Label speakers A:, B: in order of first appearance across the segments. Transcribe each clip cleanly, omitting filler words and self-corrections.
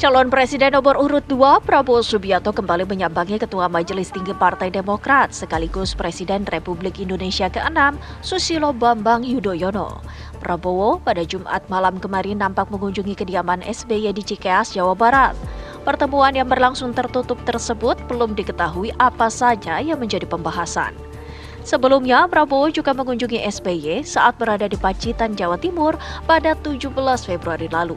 A: Calon Presiden nomor urut 2 Prabowo Subianto kembali menyambangi Ketua Majelis Tinggi Partai Demokrat sekaligus Presiden Republik Indonesia ke-6 Susilo Bambang Yudhoyono. Prabowo pada Jumat malam kemarin nampak mengunjungi kediaman SBY di Cikeas, Jawa Barat. Pertemuan yang berlangsung tertutup tersebut belum diketahui apa saja yang menjadi pembahasan. Sebelumnya, Prabowo juga mengunjungi SBY saat berada di Pacitan, Jawa Timur pada 17 Februari lalu.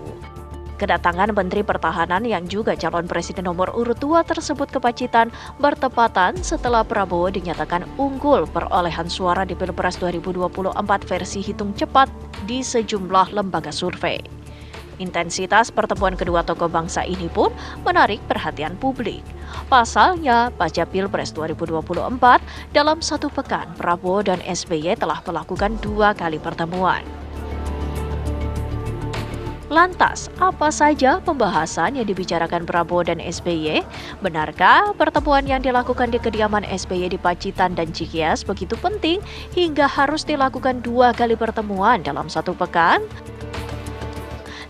A: Kedatangan Menteri Pertahanan yang juga calon presiden nomor urut 2 tersebut ke Pacitan bertepatan setelah Prabowo dinyatakan unggul perolehan suara di Pilpres 2024 versi hitung cepat di sejumlah lembaga survei. Intensitas pertemuan kedua tokoh bangsa ini pun menarik perhatian publik. Pasalnya, pasca Pilpres 2024, dalam satu pekan Prabowo dan SBY telah melakukan 2 kali pertemuan. Lantas, apa saja pembahasan yang dibicarakan Prabowo dan SBY? Benarkah pertemuan yang dilakukan di kediaman SBY di Pacitan dan Cikeas begitu penting hingga harus dilakukan 2 kali pertemuan dalam satu pekan?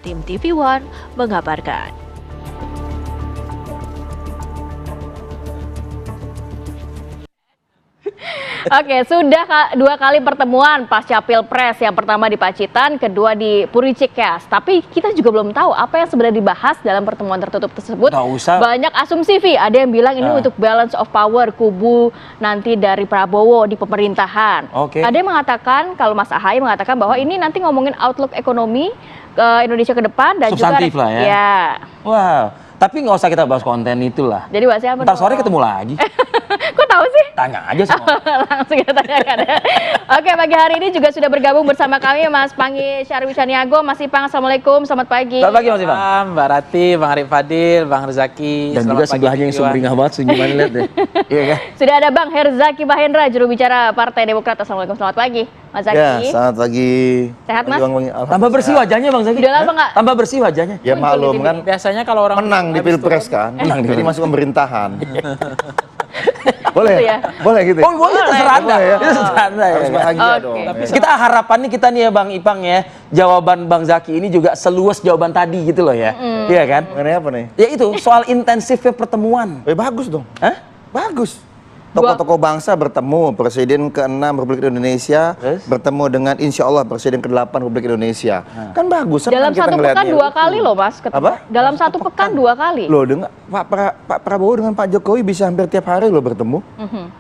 A: Tim TV One mengabarkan.
B: Oke, sudah 2 kali pertemuan pasca Pilpres, yang pertama di Pacitan, kedua di Puri Cikeas. Tapi kita juga belum tahu apa yang sebenarnya dibahas dalam pertemuan tertutup tersebut. Banyak asumsi, Vi. Ada yang bilang ini untuk balance of power kubu nanti dari Prabowo di pemerintahan. Ada yang mengatakan, kalau Mas Ahaye mengatakan bahwa ini nanti ngomongin outlook ekonomi Indonesia ke depan dan
C: substantif
B: juga
C: lah ya. Wow. Tapi nggak usah kita bahas konten itulah.
B: Jadi bahasnya apa?
C: Ntar sore ketemu lagi.
B: Kok tahu sih?
C: Tanya aja semua.
B: Langsung kita tanyakan ya. Oke, pagi hari ini juga sudah bergabung bersama kami Mas Pangi Syarwicaniago. Mas Ipang, Assalamualaikum, selamat pagi.
C: Selamat pagi Mas Ipang.
D: Mbak Rati, Bang Arif Fadil, Bang Rezaki.
C: Dan juga sebelahnya yang sumringah banget, senyuman lihat deh. Iya kan?
B: Sudah ada Bang Herzaki Mahendra, juru bicara Partai Demokrat. Assalamualaikum, selamat pagi. Mas Zaki.
E: Ya, selamat pagi.
B: Sehat, Mas?
C: Tambah bersih wajahnya Bang Zaki.
B: Udah lama nggak?
C: Tambah bersih wajahnya.
E: Ya maklum kan,
D: Biasanya kalau orang
E: menang di Pilpres kan, jadi masuk pemerintahan. Boleh
B: Gitu ya?
E: Boleh gitu.
C: Oh, boleh, terserah Anda.
E: Boleh ya.
C: Itu terserah Anda ya.
E: Harus bahagia dong.
D: Tapi
E: ya.
C: Kita harapannya kita nih ya Bang Ipang ya, jawaban Bang Zaki ini juga seluas jawaban tadi gitu loh ya. Iya kan?
E: Mengenai apa nih?
C: Ya itu, soal intensifnya pertemuan.
E: Bagus dong.
C: Hah?
E: Bagus. Tokoh-tokoh bangsa bertemu, Presiden ke-6 Republik Indonesia bertemu dengan insya Allah Presiden ke-8 Republik Indonesia. Kan bagus.
B: Dalam satu pekan 2 kali loh Mas.
E: Apa?
B: Dalam satu pekan 2 kali.
E: Loh, dengan Pak Prabowo dengan Pak Jokowi bisa hampir tiap hari loh bertemu.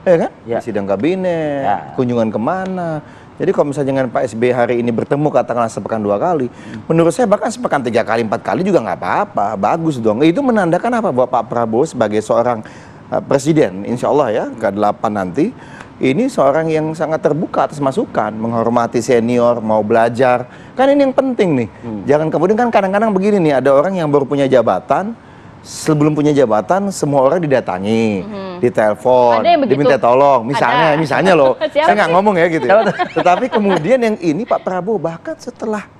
E: Ya kan?
C: Ya.
E: Sidang kabinet, kunjungan kemana. Jadi kalau misalnya dengan Pak SBY hari ini bertemu katakanlah sepekan 2 kali, menurut saya bahkan sepekan 3 kali, 4 kali juga nggak apa-apa. Bagus dong. Itu menandakan apa? Bahwa Pak Prabowo sebagai seorang presiden, insya Allah ya, ke-8 nanti, ini seorang yang sangat terbuka atas masukan, menghormati senior, mau belajar. Kan ini yang penting nih. Jangan kemudian kan kadang-kadang begini nih, ada orang yang baru punya jabatan, sebelum punya jabatan semua orang didatangi, ditelepon, diminta tolong, misalnya loh. Saya nggak ngomong ya gitu ya. Tetapi kemudian yang ini Pak Prabowo bahkan setelah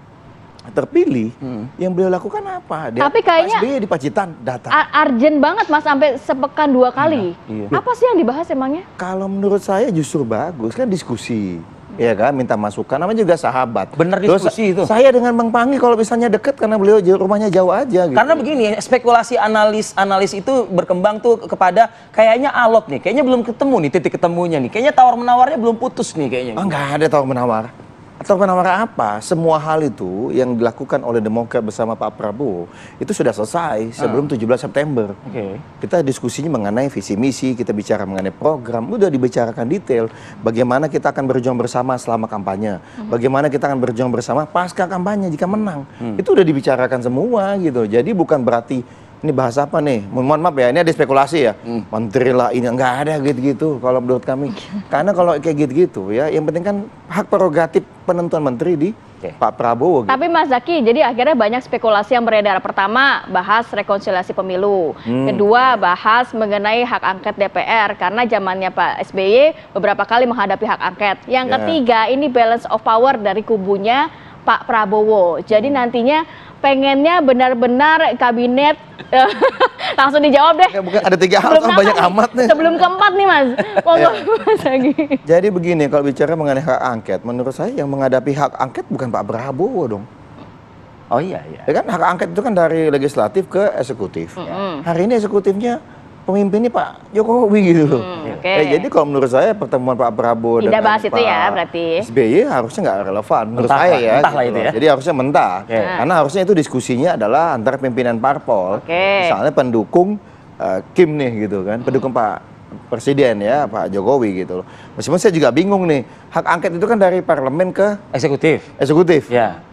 E: terpilih, yang beliau lakukan apa?
B: Tapi kayaknya
E: Pak SBY di Pacitan datang.
B: Urgent banget Mas, sampai sepekan 2 kali. Apa sih yang dibahas emangnya?
E: Kalau menurut saya justru bagus, kan diskusi. Ya kan, minta masukan, namanya juga sahabat.
C: Bener diskusi itu.
E: Saya dengan Bang Pangi kalau misalnya deket karena beliau rumahnya jauh aja gitu.
C: Karena begini, spekulasi analis itu berkembang tuh kepada kayaknya alot nih, kayaknya belum ketemu nih titik ketemunya nih. Kayaknya tawar-menawarnya belum putus nih kayaknya.
E: Enggak ada tawar-menawar. Tawar-menawar apa? Semua hal itu yang dilakukan oleh Demokrat bersama Pak Prabowo itu sudah selesai sebelum 17 September. Kita diskusinya mengenai visi misi, kita bicara mengenai program, udah dibicarakan detail. Bagaimana kita akan berjuang bersama selama kampanye, bagaimana kita akan berjuang bersama pasca kampanye jika menang. Itu udah dibicarakan semua gitu. Jadi bukan berarti ini bahas apa nih? Mohon maaf ya, ini ada spekulasi ya. Menteri lah ini, nggak ada gitu-gitu kalau menurut kami. Karena kalau kayak gitu-gitu ya, yang penting kan hak prerogatif penentuan menteri di Pak Prabowo. Gitu.
B: Tapi Mas Zaki, jadi akhirnya banyak spekulasi yang beredar. Pertama, bahas rekonsiliasi pemilu. Kedua, bahas mengenai hak angket DPR. Karena zamannya Pak SBY beberapa kali menghadapi hak angket. Yang ketiga, ini balance of power dari kubunya Pak Prabowo. Jadi nantinya pengennya benar-benar kabinet langsung dijawab deh.
E: Ya, bukan ada 3 hal kan banyak amat nih.
B: Sebelum keempat nih Mas. Mas lagi.
E: Jadi begini, kalau bicara mengenai hak angket, menurut saya yang menghadapi hak angket bukan Pak Prabowo dong.
C: Oh iya, iya.
E: Ya kan hak angket itu kan dari legislatif ke eksekutif. Hari ini eksekutifnya pemimpinnya Pak Jokowi gitu loh.
B: Oke.
E: Jadi kalau menurut saya pertemuan Pak Prabowo
B: Tidak
E: dengan
B: bahas itu
E: Pak
B: ya, berarti.
E: SBY harusnya nggak relevan menurut
C: Mentah
E: saya
C: lah,
E: ya.
C: mentah lah
E: gitu
C: itu
E: loh.
C: ya.
E: Jadi harusnya mentah. Karena harusnya itu diskusinya adalah antara pimpinan parpol. Misalnya pendukung Kim nih gitu kan, pendukung Pak Presiden ya, Pak Jokowi gitu loh. Meskipun saya juga bingung nih, hak angket itu kan dari parlemen ke eksekutif.
C: Ya.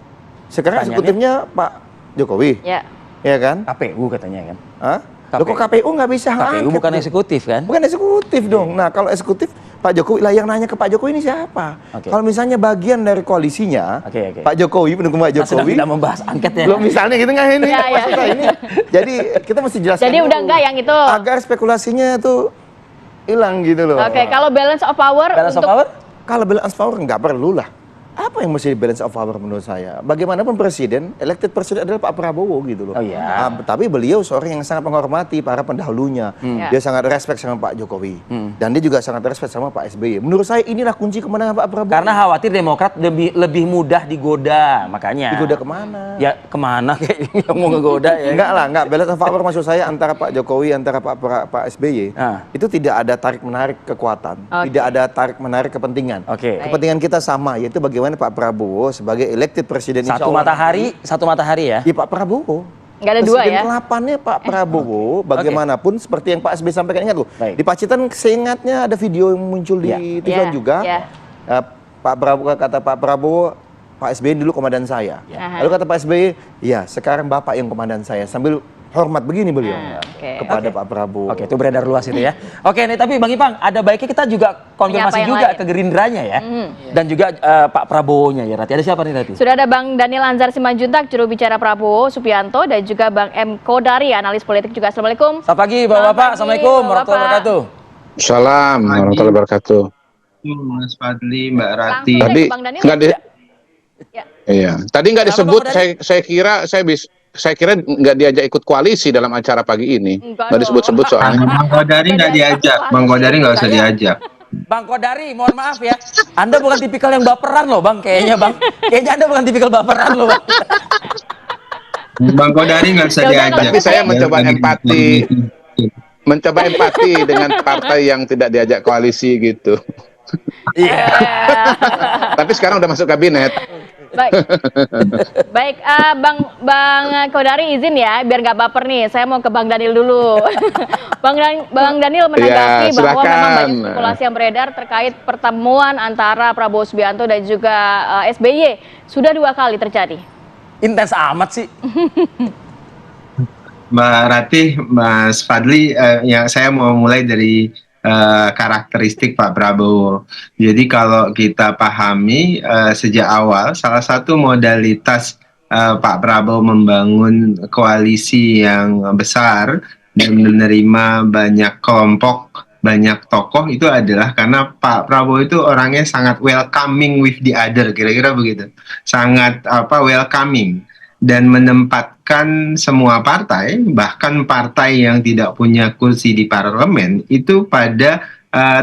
E: Sekarang
C: Pertanyaannya?
E: eksekutifnya Pak Jokowi.
B: Ya.
E: Ya kan?
C: KPU katanya kan.
E: Hah? Loh, kok KPU nggak bisa hak
C: KPU
E: angket
C: bukan
E: tuh?
C: eksekutif kan?
E: Bukan eksekutif dong. Nah, kalau eksekutif Pak Jokowi lah yang nanya ke Pak Jokowi ini siapa? Kalau misalnya bagian dari koalisinya, Pak Jokowi, pendukung Pak
C: Kita sedang
E: Jokowi.
C: tidak membahas angket ya.
E: Belum misalnya gitu nggak ini?
B: Iya, iya.
E: Maksud saya ini. Jadi kita mesti jelaskan
B: Jadi
E: dulu,
B: udah enggak yang itu.
E: agar spekulasinya tuh hilang gitu loh.
B: Oke, kalau balance of power
C: Balance of
B: untuk
C: power?
E: Kalau balance of power nggak perlu lah. Apa yang mesti balance of power menurut saya? Bagaimanapun presiden, elected presiden adalah Pak Prabowo gitu loh.
C: Oh iya.
E: Tapi beliau seorang yang sangat menghormati para pendahulunya. Dia sangat respect sama Pak Jokowi. Dan dia juga sangat respect sama Pak SBY. Menurut saya inilah kunci kemenangan Pak Prabowo.
C: Karena khawatir Demokrat lebih mudah digoda, makanya.
E: Digoda kemana?
C: Ya kemana kayak yang mau ngegoda ya?
E: Enggak lah, enggak. Balance of power maksud saya antara Pak Jokowi, antara Pak SBY. Itu tidak ada tarik-menarik kekuatan. Tidak ada tarik-menarik kepentingan. Kepentingan kita sama, yaitu bagaimana Pak Prabowo sebagai elected presiden
C: Satu matahari ya?
E: Iya Pak Prabowo.
B: nggak ada dua ya?
E: Presiden ke-8-nya Pak Prabowo, bagaimanapun seperti yang Pak SBY sampaikan, ingat loh. Di Pacitan seingatnya ada video yang muncul di TV juga. Pak Prabowo, kata Pak Prabowo, Pak SBY dulu komandan saya. Lalu kata Pak SBY, iya sekarang Bapak yang komandan saya. Sambil hormat begini beliau kepada Pak Prabowo.
C: Oke, itu beredar luas itu ya. Oke, nih tapi Bang Ipang, ada baiknya kita juga konfirmasi juga ke Gerindranya ya. Dan juga Pak Prabowo-nya ya, Rati. Ada siapa nih Rati?
B: Sudah ada Bang Daniel Anzar Simanjuntak, juru bicara Prabowo Subianto, dan juga Bang M. Kodari, analis politik juga. Assalamualaikum.
C: Selamat pagi Bapak-Bapak. Assalamualaikum warahmatullahi wabarakatuh.
F: Salam warahmatullahi wabarakatuh.
G: Mas Fadli, Mbak Rati.
F: Tadi nggak di, iya. Tadi nggak
C: Kenapa,
F: disebut.
C: Bang
F: Saya kira nggak diajak ikut koalisi dalam acara pagi ini. Nggak disebut-sebut soalnya.
G: Bang Kodari nggak diajak. Bang Kodari nggak usah diajak.
C: Bang Kodari, mohon maaf ya. Anda bukan tipikal yang baperan loh Bang, kayaknya Bang. Kayaknya Anda bukan tipikal baperan loh Bang.
G: Bang Kodari nggak usah diajak.
F: Tapi saya mencoba empati dengan partai yang tidak diajak koalisi gitu.
C: Iya.
F: Tapi sekarang udah masuk kabinet.
B: Baik, Bang Kodari izin ya, biar nggak baper nih. Saya mau ke Bang Daniel dulu. Bang Daniel menanggapi bahwa memang banyak spekulasi yang beredar terkait pertemuan antara Prabowo Subianto dan juga SBY. Sudah 2 kali terjadi.
C: Intens amat sih.
G: Mbak Ratih, Mas Fadli, yang saya mau mulai dari karakteristik Pak Prabowo. Jadi kalau kita pahami sejak awal, salah satu modalitas Pak Prabowo membangun koalisi yang besar dan menerima banyak kelompok, banyak tokoh itu adalah karena Pak Prabowo itu orangnya sangat welcoming with the other, kira-kira begitu. Sangat welcoming. Dan menempatkan semua partai, bahkan partai yang tidak punya kursi di parlemen, itu pada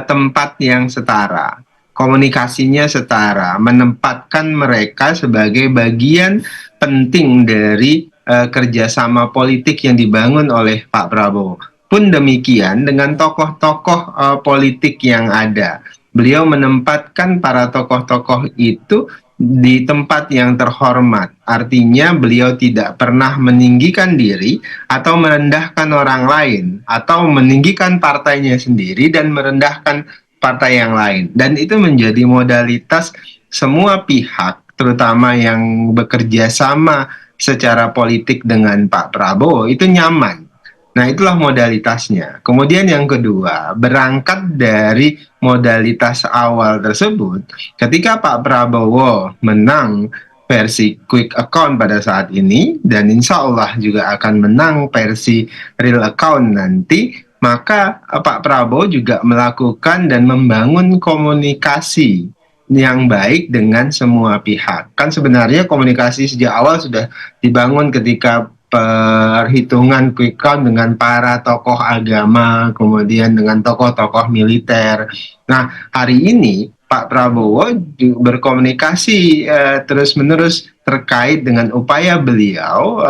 G: tempat yang setara. Komunikasinya setara, menempatkan mereka sebagai bagian penting dari kerjasama politik yang dibangun oleh Pak Prabowo. Pun demikian dengan tokoh-tokoh politik yang ada. Beliau menempatkan para tokoh-tokoh itu di tempat yang terhormat. Artinya beliau tidak pernah meninggikan diri atau merendahkan orang lain, atau meninggikan partainya sendiri dan merendahkan partai yang lain. Dan itu menjadi modalitas semua pihak, terutama yang bekerja sama secara politik dengan Pak Prabowo, itu nyaman. Nah, itulah modalitasnya. Kemudian yang kedua, berangkat dari modalitas awal tersebut, ketika Pak Prabowo menang versi quick account pada saat ini, dan insya Allah juga akan menang versi real account nanti, maka Pak Prabowo juga melakukan dan membangun komunikasi yang baik dengan semua pihak. Kan sebenarnya komunikasi sejak awal sudah dibangun ketika perhitungan quick count dengan para tokoh agama, kemudian dengan tokoh-tokoh militer. Nah, hari ini Pak Prabowo berkomunikasi terus-menerus terkait dengan upaya beliau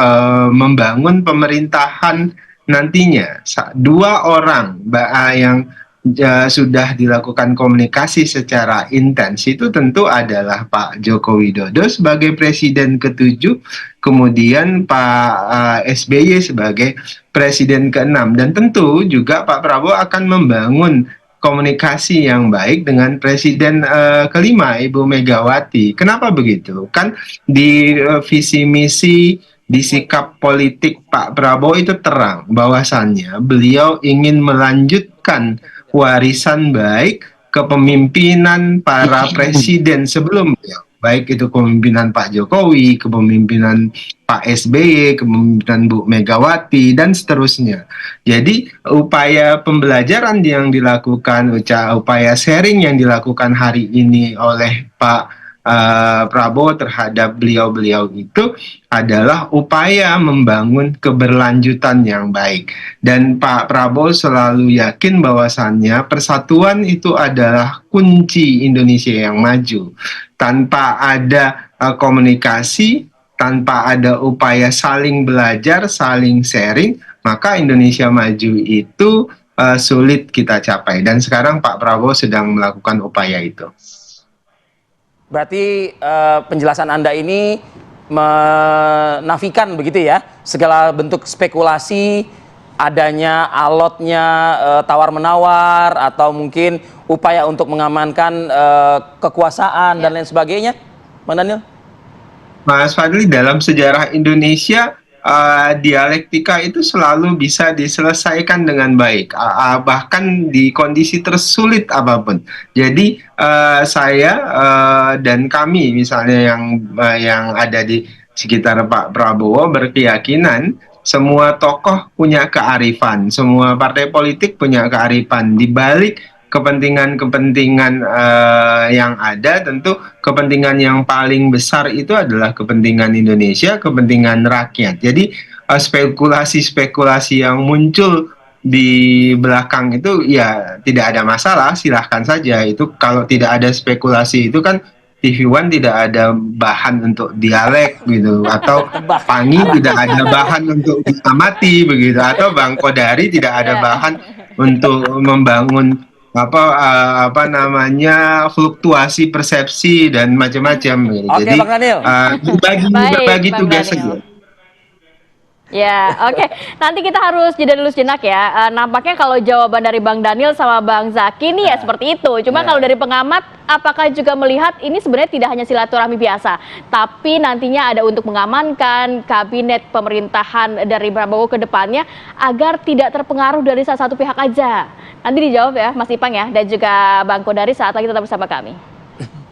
G: membangun pemerintahan nantinya. Dua orang yang sudah dilakukan komunikasi secara intens itu tentu adalah Pak Joko Widodo sebagai Presiden ke-7, kemudian Pak SBY sebagai Presiden ke-6, dan tentu juga Pak Prabowo akan membangun komunikasi yang baik dengan Presiden kelima, Ibu Megawati. Kenapa begitu? Kan di visi misi, di sikap politik Pak Prabowo itu terang bahwasannya beliau ingin melanjutkan warisan baik kepemimpinan para presiden sebelum beliau. Baik itu kepemimpinan Pak Jokowi, kepemimpinan Pak SBY, kepemimpinan Bu Megawati, dan seterusnya. Jadi upaya pembelajaran yang dilakukan, upaya sharing yang dilakukan hari ini oleh Pak Prabowo terhadap beliau-beliau itu adalah upaya membangun keberlanjutan yang baik. Dan Pak Prabowo selalu yakin bahwasannya persatuan itu adalah kunci Indonesia yang maju. Tanpa ada komunikasi, tanpa ada upaya saling belajar, saling sharing, maka Indonesia maju itu sulit kita capai. Dan sekarang Pak Prabowo sedang melakukan upaya itu.
C: Berarti penjelasan Anda ini menafikan begitu ya, segala bentuk spekulasi, adanya alotnya tawar-menawar, atau mungkin upaya untuk mengamankan kekuasaan dan lain sebagainya, Bang Daniel?
G: Mas Fadli, dalam sejarah Indonesia, dialektika itu selalu bisa diselesaikan dengan baik, bahkan di kondisi tersulit apapun. Jadi saya dan kami misalnya yang ada di sekitar Pak Prabowo berkeyakinan semua tokoh punya kearifan, semua partai politik punya kearifan. Di balik kepentingan-kepentingan yang ada, tentu kepentingan yang paling besar itu adalah kepentingan Indonesia, kepentingan rakyat. Jadi spekulasi-spekulasi yang muncul di belakang itu ya tidak ada masalah, silahkan saja. Itu kalau tidak ada spekulasi itu kan TV One tidak ada bahan untuk dialek gitu, atau Pangi tidak ada bahan untuk diamati begitu, atau Bang Kodari tidak ada bahan untuk membangun apa namanya fluktuasi persepsi dan macam-macam.
C: Oke,
G: Jadi
C: Bang Daniel.
G: bagi tugas saja.
B: Ya, oke. Nanti kita harus jeda dulu sejenak ya. Nampaknya kalau jawaban dari Bang Daniel sama Bang Zaki nih ya seperti itu. Cuma kalau dari pengamat, apakah juga melihat ini sebenarnya tidak hanya silaturahmi biasa, tapi nantinya ada untuk mengamankan kabinet pemerintahan dari Prabowo ke depannya agar tidak terpengaruh dari salah satu pihak aja. Nanti dijawab ya Mas Ipang ya, dan juga Bang Kodari saat lagi tetap bersama kami.